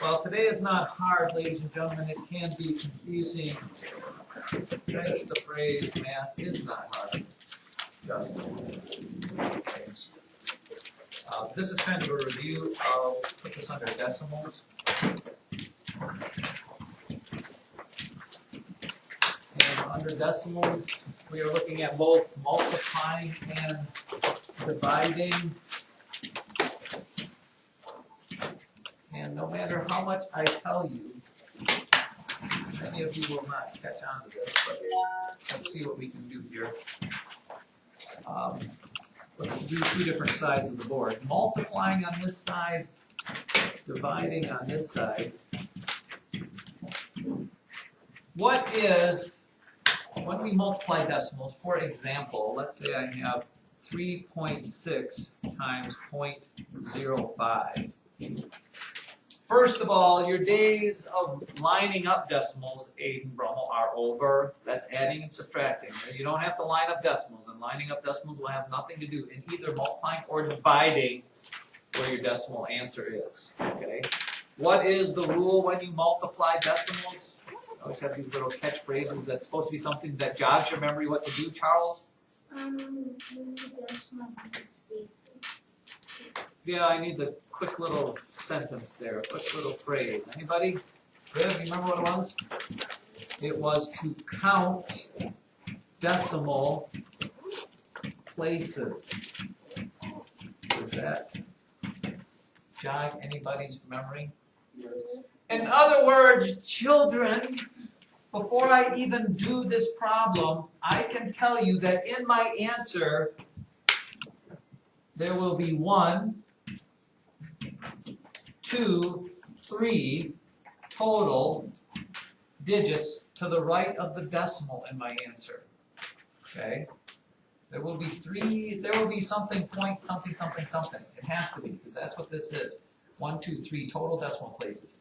Well, today is not hard, ladies and gentlemen. It can be confusing. That's the phrase, math is not hard. This is kind of a review. I'll put this under decimals. And under decimals, we are looking at both multiplying and dividing. And no matter how much I tell you, many of you will not catch on to this, but let's see what we can do here. Let's do two different sides of the board. Multiplying on this side, dividing on this side. What is, when we multiply decimals, for example, let's say I have 3.6 times 0.05. First of all, your days of lining up decimals, Aiden Brummel, are over. That's adding and subtracting. You don't have to line up decimals, and lining up decimals will have nothing to do in either multiplying or dividing where your decimal answer is. Okay? What is the rule when you multiply decimals? I always have these little catchphrases that's supposed to be something that jogs your memory what to do, Charles? Yeah, I need the quick little sentence there, a quick little phrase. Anybody? Good? You remember what it was? It was to count decimal places. Does that jog anybody's memory? Yes. In other words, children, before I even do this problem, I can tell you that in my answer, there will be 1, 2, 3 total digits to the right of the decimal in my answer. Okay? There will be something point something something something. It has to be, because that's what this is. 1, 2, 3 total decimal places.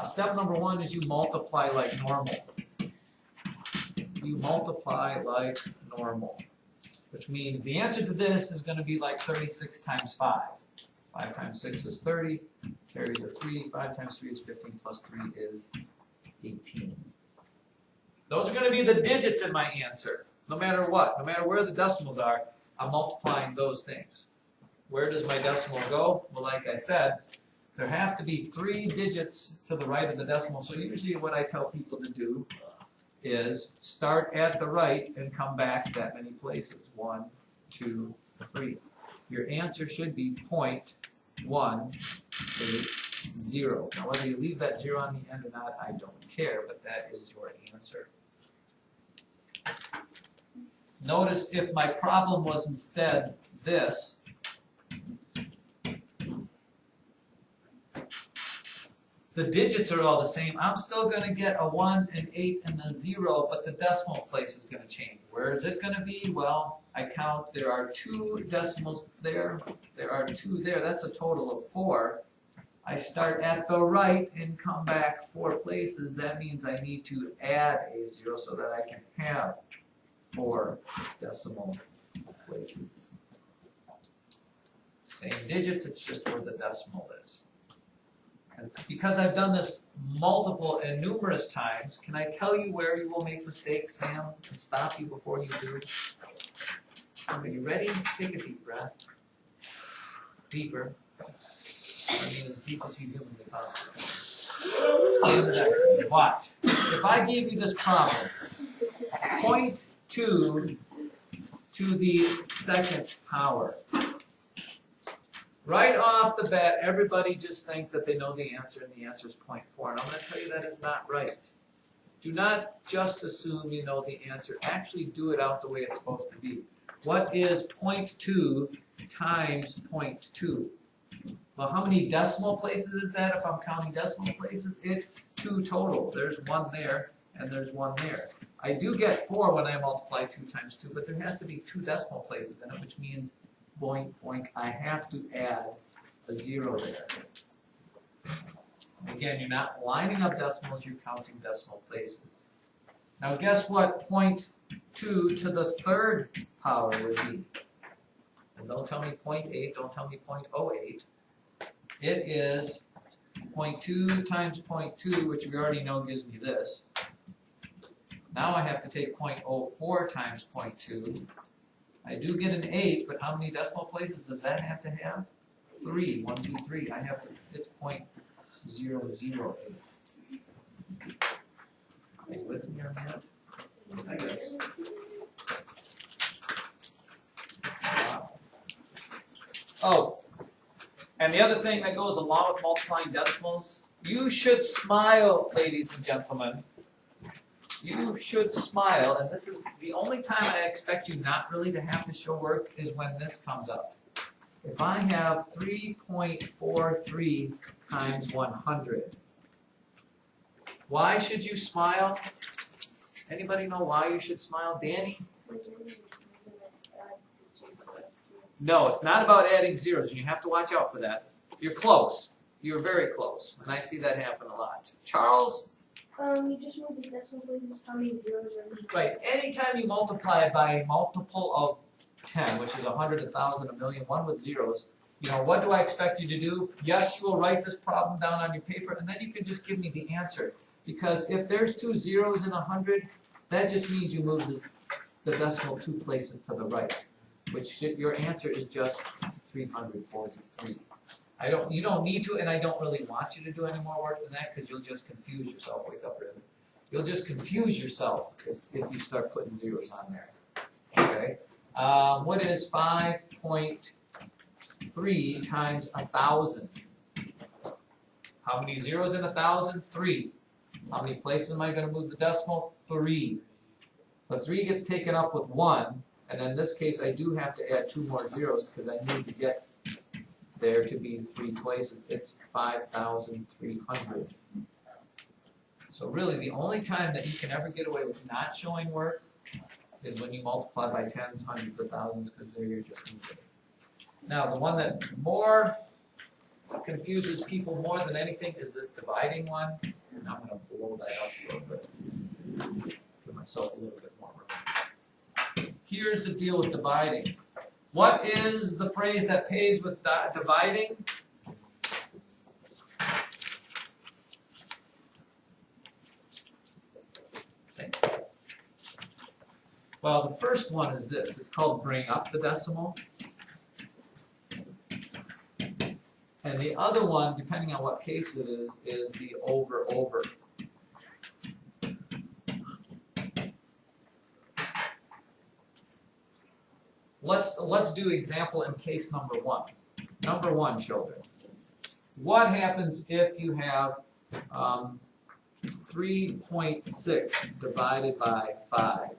Step number 1 is you multiply like normal. You multiply like normal, which means the answer to this is going to be like 36 times 5. 5 times 6 is 30. Carry the 3. 5 times 3 is 15. Plus 3 is 18. Those are going to be the digits in my answer. No matter what. No matter where the decimals are, I'm multiplying those things. Where does my decimal go? Well, like I said, there have to be 3 digits to the right of the decimal. So usually what I tell people to do is start at the right and come back that many places. 1, 2, 3. Your answer should be 0.180. Now whether you leave that 0 on the end or not, I don't care, but that is your answer. Notice if my problem was instead this, the digits are all the same. I'm still going to get a 1, an 8, and a 0, but the decimal place is going to change. Where is it going to be? Well, I count there are 2 decimals there. There are 2 there. That's a total of 4. I start at the right and come back 4 places. That means I need to add a 0 so that I can have 4 decimal places. Same digits, it's just where the decimal is. And because I've done this multiple and numerous times, can I tell you where you will make mistakes, Sam, and stop you before you do? Are you ready? Take a deep breath. Deeper. I mean, as deep as you humanly possible. Watch. If I gave you this problem, 0.2 to the 2nd power. Right off the bat, everybody just thinks that they know the answer, and the answer is 0.4. And I'm going to tell you that is not right. Do not just assume you know the answer. Actually do it out the way it's supposed to be. What is 0.2 times 0.2? Well, how many decimal places is that if I'm counting decimal places? It's 2 total. There's 1 there, and there's 1 there. I do get 4 when I multiply 2 times 2, but there has to be 2 decimal places in it, which means boink, boink, I have to add a 0 there. Again, you're not lining up decimals, you're counting decimal places. Now guess what 0.2 to the 3rd power would be? And don't tell me 0.8, don't tell me 0.08. It is 0.2 times 0.2, which we already know gives me this. Now I have to take 0.04 times 0.2. I do get an 8, but how many decimal places does that have to have? 3. 1, 2, 3. I have to, it's 0.008. Are you with me on that? I guess. Wow. Oh, and the other thing that goes along with multiplying decimals, you should smile, ladies and gentlemen. You should smile, and this is the only time I expect you not really to have to show work is when this comes up. If I have 3.43 times 100, why should you smile? Anybody know why you should smile? Danny? No, it's not about adding zeros, and you have to watch out for that. You're close. You're very close, and I see that happen a lot. Charles? You just move the decimal places, how many zeros are left? Right. Anytime you multiply by a multiple of 10, which is 100, 1,000, a million, one with zeros, you know, what do I expect you to do? Yes, you will write this problem down on your paper, and then you can just give me the answer. Because if there's 2 zeros in 100, that just means you move the decimal 2 places to the right, which your answer is just 343. You don't need to, and I don't really want you to do any more work than that because you'll just confuse yourself. Wake up, Riven. You'll just confuse yourself if you start putting zeros on there. Okay. What is 5.3 times 1,000? How many zeros in 1,000? 3. How many places am I going to move the decimal? 3. The 3 gets taken up with 1, and in this case I do have to add 2 more zeros because I need to get there to be 3 places. It's 5,300. So really the only time that you can ever get away with not showing work is when you multiply by tens, hundreds of thousands, because there you're just moving. Now the one that more confuses people more than anything is this dividing one. And I'm going to blow that up a little bit. Give myself a little bit more room. Here's the deal with dividing. What is the phrase that pays with dividing? Well, the first one is this. It's called bring up the decimal. And the other one, depending on what case it is the over. Let's do example in case number 1. Number 1, children. What happens if you have 3.6 divided by 5?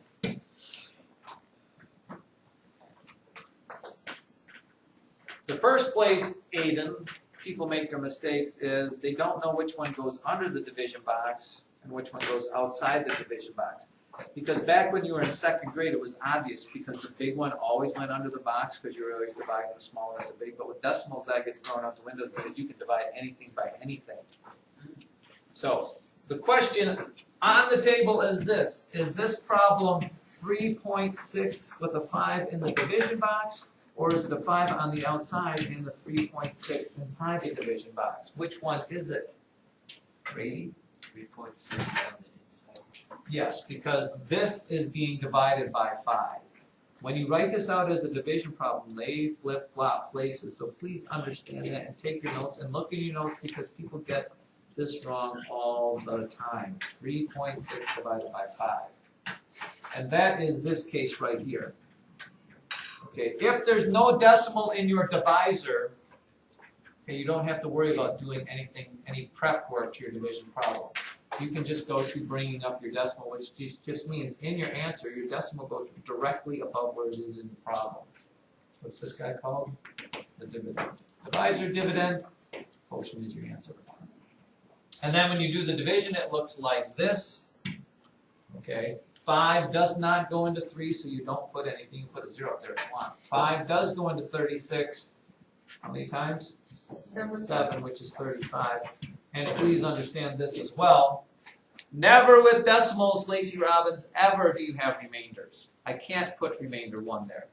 The first place, Aiden, people make their mistakes is they don't know which one goes under the division box and which one goes outside the division box. Because back when you were in 2nd grade, it was obvious because the big one always went under the box because you were always dividing the small into the big. But with decimals, that gets thrown out the window because you can divide anything by anything. So the question on the table is this. Is this problem 3.6 with a 5 in the division box? Or is the 5 on the outside and the 3.6 inside the division box? Which one is it? Brady? 3.6 on the inside. Yes, because this is being divided by 5. When you write this out as a division problem, they flip-flop places. So please understand that and take your notes and look at your notes because people get this wrong all the time. 3.6 divided by 5. And that is this case right here. Okay, if there's no decimal in your divisor, okay, you don't have to worry about doing any prep work to your division problem. You can just go to bringing up your decimal, which just means in your answer, your decimal goes directly above where it is in the problem. What's this guy called? The dividend. Divisor, dividend, quotient is your answer. And then when you do the division, it looks like this. Okay. 5 does not go into 3, so you don't put anything. You put a 0 up there if you want. 5 does go into 36. How many times? 7, which is 35. And please understand this as well. Never with decimals, Lacey Robbins, ever do you have remainders. I can't put remainder 1 there.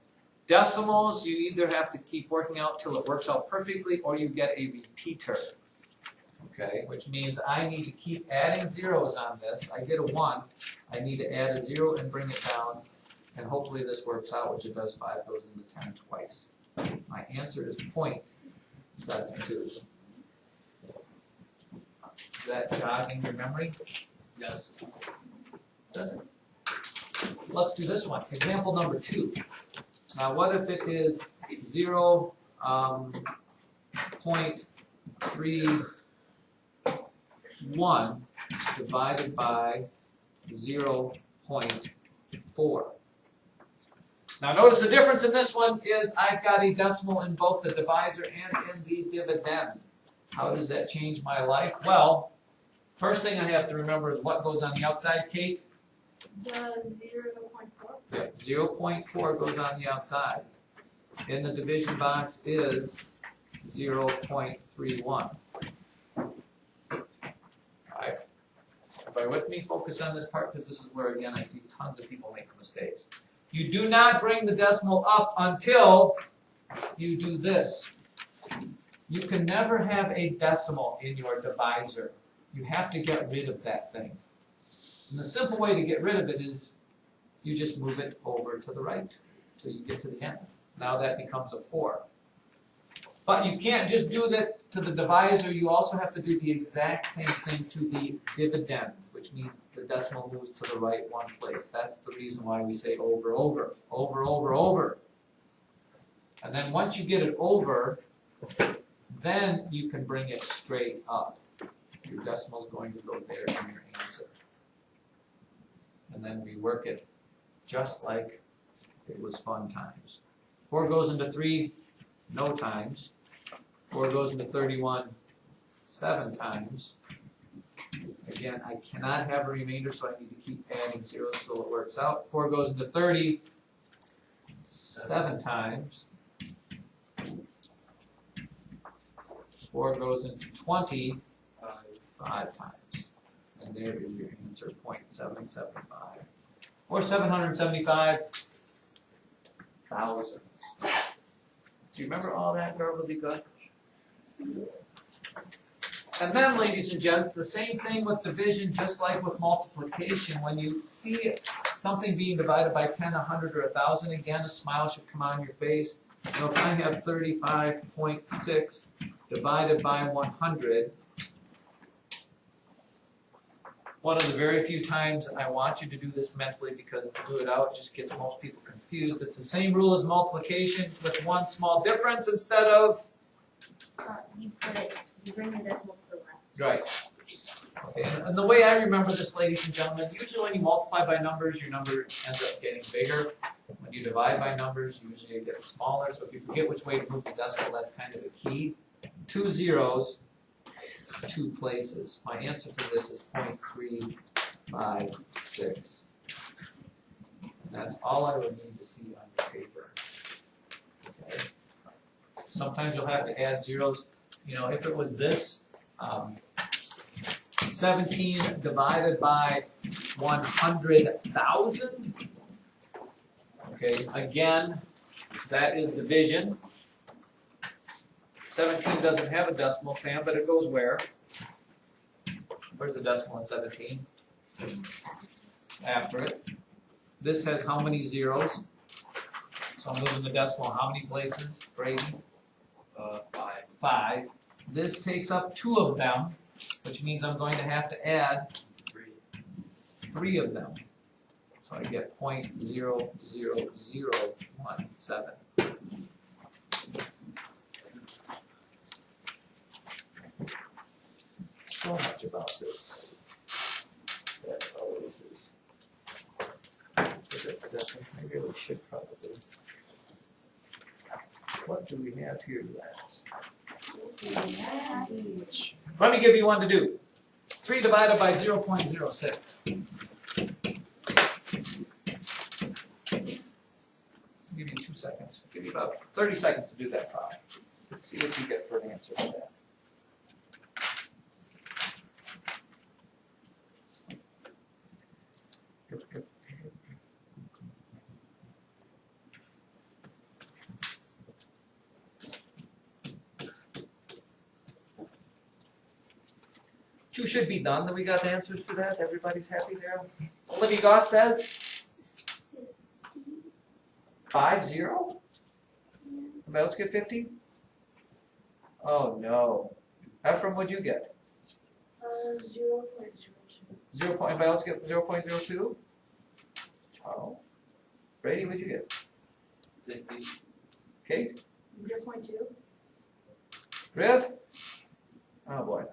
Decimals, you either have to keep working out till it works out perfectly, or you get a repeater. Okay, which means I need to keep adding zeros on this. I get a 1, I need to add a 0 and bring it down, and hopefully this works out, which it does. 5 goes into 10 twice. My answer is 0.72. Is that jogging your memory? Yes. Does it? Let's do this one. Example number 2. Now what if it is 0.31 divided by 0.4? Now notice the difference in this one is I've got a decimal in both the divisor and in the dividend. How does that change my life? Well, first thing I have to remember is what goes on the outside, Kate? The 0.4. Yeah, 0.4 goes on the outside. In the division box is 0.31. Alright. Everybody with me? Focus on this part because this is where, again, I see tons of people make mistakes. You do not bring the decimal up until you do this. You can never have a decimal in your divisor. You have to get rid of that thing. And the simple way to get rid of it is you just move it over to the right till you get to the end. Now that becomes a 4. But you can't just do that to the divisor. You also have to do the exact same thing to the dividend, which means the decimal moves to the right one place. That's the reason why we say over, over, over, over, over. And then once you get it over, then you can bring it straight up. Your decimal is going to go there in your answer. And then we work it just like it was fun times. 4 goes into 3, no times. 4 goes into 31, 7 times. Again, I cannot have a remainder, so I need to keep adding zeros until it works out. 4 goes into 30, 7 times. 4 goes into 20, 5 times. And there is your answer, 0.775. Or 775,000. Do you remember all that really good? And then, ladies and gents, the same thing with division, just like with multiplication. When you see something being divided by 10, 100, or 1,000, again, a smile should come on your face. You know, if I have 35.6 divided by 100, one of the very few times I want you to do this mentally, because to do it out just gets most people confused. It's the same rule as multiplication with one small difference. Instead of You bring the decimal to the left. right. Okay. And the way I remember this, ladies and gentlemen, usually when you multiply by numbers, your number ends up getting bigger. When you divide by numbers, usually it gets smaller. So if you forget which way to move the decimal, that's kind of a key. 2 zeros, 2 places. My answer to this is 0.356. And that's all I would need to see on your paper. Okay. Sometimes you'll have to add zeros. You know, if it was this, 17 divided by 100,000. Okay, again, that is division. 17 doesn't have a decimal, Sam, but it goes where? Where's the decimal in 17? After it. This has how many zeros? So I'm moving the decimal how many places, Brady? 5. 5. This takes up 2 of them, which means I'm going to have to add 3 of them. So I get 0.00017. So much about this. That always is. Maybe we should probably. What do we have here, guys? Let me give you one to do. 3 divided by 0.06. Give you 2 seconds. Give you about 30 seconds to do that problem. See what you get for an answer to that. 2 should be done, then we got the answers to that, everybody's happy there? Olivia Goss says 50? Everybody else get 50? Oh no. Ephraim, what'd you get? 0.02. 0. Anybody else get 0.02? Charles. Brady, what'd you get? 50. Kate? 0.2. Riv? Oh boy.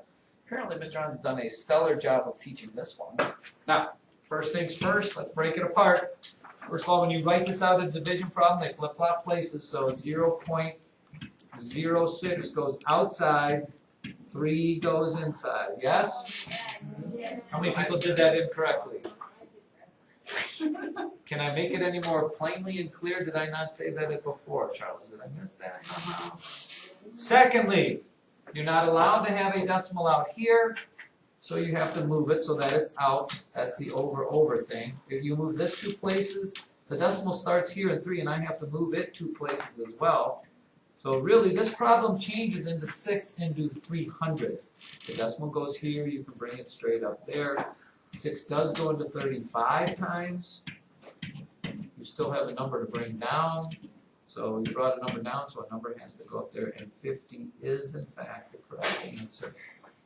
Apparently Mr. John's done a stellar job of teaching this one. Now, first things first, let's break it apart. First of all, when you write this out in a division problem, they flip-flop places, so 0.06 goes outside, 3 goes inside. Yes? Yes. How many people did that incorrectly? Can I make it any more plainly and clear? Did I not say that before, Charles? Did I miss that somehow? Secondly, you're not allowed to have a decimal out here, so you have to move it so that it's out. That's the over thing. If you move this 2 places, the decimal starts here in 3, and I have to move it 2 places as well. So really, this problem changes into 6 into 300. The decimal goes here, you can bring it straight up there. 6 does go into 35 times. You still have a number to bring down. So you brought a number down, so a number has to go up there, and 50 is in fact the correct answer.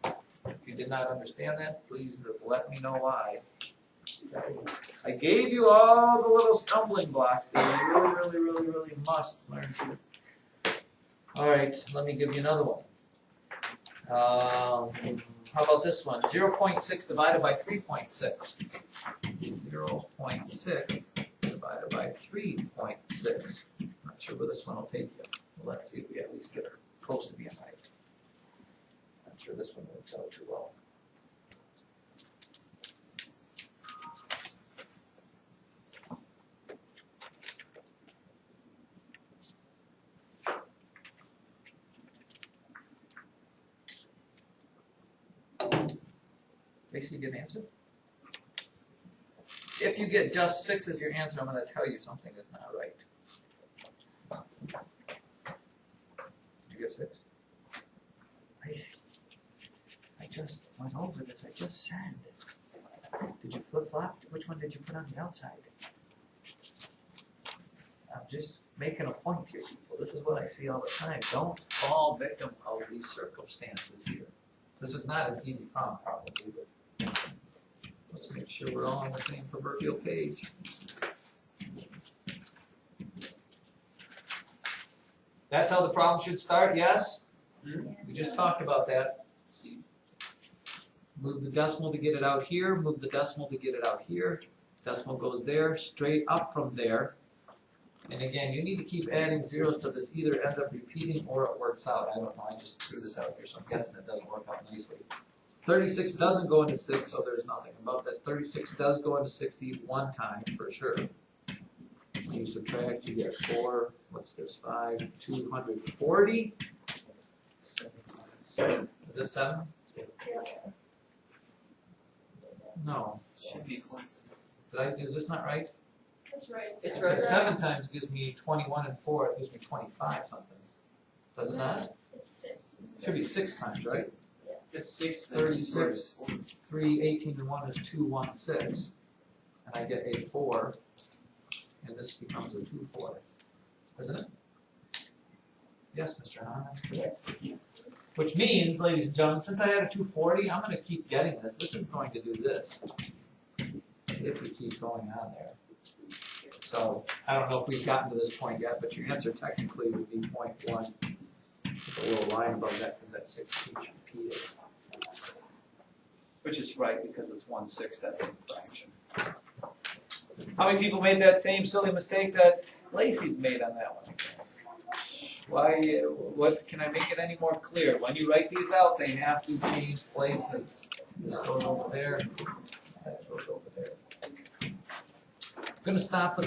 If you did not understand that, please let me know why. I gave you all the little stumbling blocks that you really must learn to. All right, let me give you another one. How about this one? 0.6 divided by 3.6. 0.6 divided by 3.6. Not sure where this one will take you. Well, let's see if we at least get her close to being right. Not sure this one works out too well. Lacey, you get an answer? If you get just 6 as your answer, I'm going to tell you something is not right. Did you get 6? Lacey, I just went over this. I just said. Did you flip-flop? Which one did you put on the outside? I'm just making a point here, people. This is what I see all the time. Don't fall victim of these circumstances here. This is not an easy problem, probably, but let's make sure we're all on the same proverbial page. That's how the problem should start, yes? We just talked about that. Move the decimal to get it out here, move the decimal to get it out here. Decimal goes there, straight up from there. And again, you need to keep adding zeros to this. Either ends up repeating or it works out. I don't know, I just threw this out here, so I'm guessing it doesn't work out nicely. 36 doesn't go into 6, so there's nothing. Above that, 36 does go into 60 one time for sure. When you subtract, you get 4, what's this, 5, 240? Is it 7? No. Should be close. Is this not right? That's right. It's Because right. 7 times gives me 21 and 4, it gives me 25 something. Does it not? It's 6. It should be 6 times, right? It's 6. 36, 3, 18, and 1 is 2, 1, 6. And I get a 4, and this becomes a 2, 4. Isn't it? Yes, Mr. Hahn, that's correct. Yes. Which means, ladies and gentlemen, since I had a 240, I'm going to keep getting this. This is going to do this. If we keep going on there. So, I don't know if we've gotten to this point yet, but your answer technically would be 0.1. Put a little line above that because that 6 keeps repeated. Which is right because it's 1/6, that's in a fraction. How many people made that same silly mistake that Lacey made on that one? Why, what, can I make it any more clear? When you write these out, they have to change places. This goes over there, that goes over there. I'm going to stop with that.